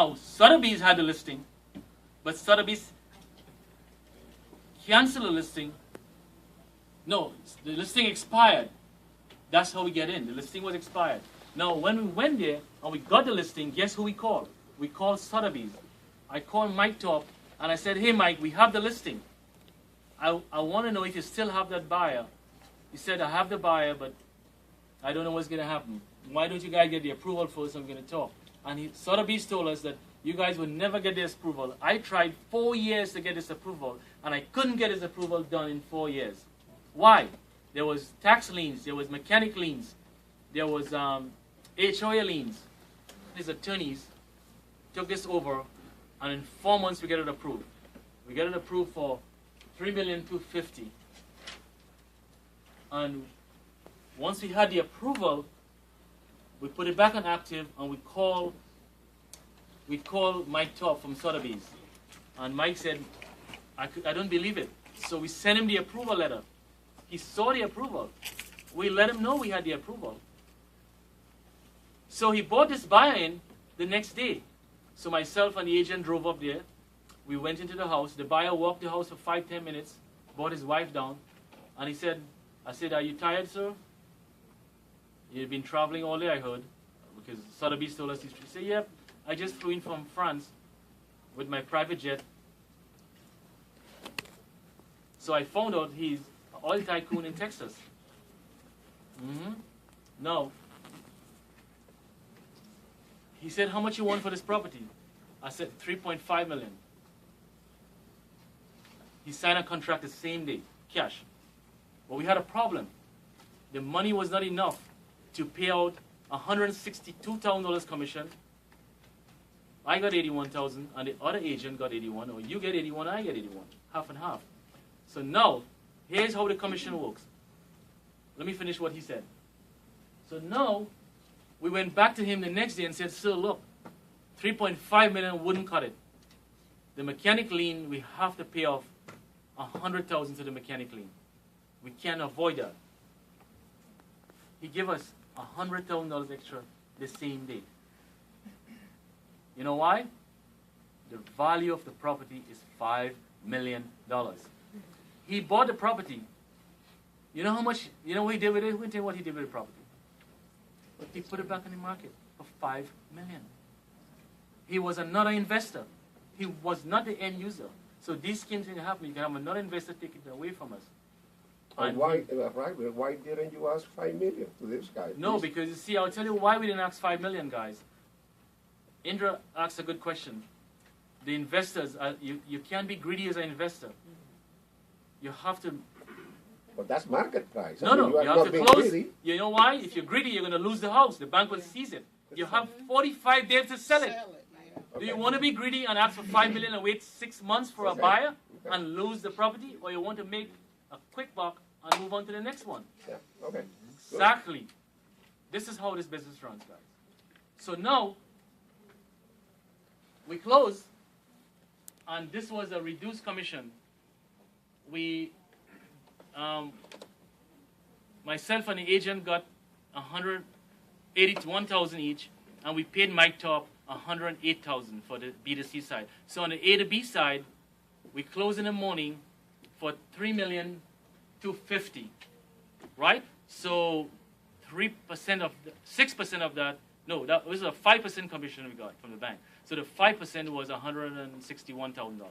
Now, Sotheby's had the listing, but Sotheby's canceled the listing. No, the listing expired. That's how we get in. The listing was expired. Now, when we went there and we got the listing, guess who we called? We called Sotheby's. I called Mike Top and I said, hey Mike, we have the listing. I want to know if you still have that buyer. He said, I have the buyer, but I don't know what's going to happen. Why don't you guys get the approval first? I'm going to talk. And Sotheby's told us that you guys would never get this approval. I tried 4 years to get this approval, and I couldn't get this approval done in 4 years. Why? There was tax liens, there was mechanic liens, there was HOA liens. His attorneys took this over, and in 4 months we get it approved. We get it approved for $3,250,000. And once we had the approval, we put it back on active, and we call Mike Top from Sotheby's. And Mike said, I don't believe it. So we sent him the approval letter. He saw the approval. We let him know we had the approval. So he brought this buyer in the next day. So myself and the agent drove up there. We went into the house. The buyer walked the house for 5-10 minutes, brought his wife down, and he said, I said, are you tired, sir? You've been traveling all day, I heard, because Sotheby's told us. He said, yep, I just flew in from France with my private jet. So I found out he's an oil tycoon in Texas. Now, he said, how much you want for this property? I said, $3.5 million. He signed a contract the same day, cash. But we had a problem. The money was not enough to pay out $162,000 commission. I got $81,000, and the other agent got $81,000, or you get $81,000, I get $81,000, half and half. So now, here's how the commission works. Let me finish what he said. So now, we went back to him the next day and said, sir, look, $3.5 million wouldn't cut it. The mechanic lien, we have to pay off $100,000 to the mechanic lien. We can't avoid that. He gave us $100,000 extra the same day. You know why? The value of the property is $5 million. He bought the property. You know how much, you know what he did with it? Who can tell you what he did with the property? But he put it back on the market for $5 million. He was another investor. He was not the end user. So these schemes can happen. You can have another investor take it away from us. And why didn't you ask $5 million to this guy? No, because you see, I'll tell you why we didn't ask $5 million, guys. Indra asked a good question. The investors, you can't be greedy as an investor. You have to. But that's market price. No, you have to close. Greedy. You know why? If you're greedy, you're going to lose the house. The bank will seize it. You have 45 days to sell it. Do you want to be greedy and ask for $5 million and wait 6 months for a buyer and lose the property, or you want to make a quick buck and move on to the next one? Yeah. Okay. Exactly. This is how this business runs, guys. So now we close, and this was a reduced commission. We, myself and the agent got $181,000 each, and we paid Mike Top $108,000 for the B2C side. So on the A to B side, we close in the morning for $3,250,000, right? So 3% of 6% of that. No, that was a 5% commission we got from the bank. So the 5% was $161,000.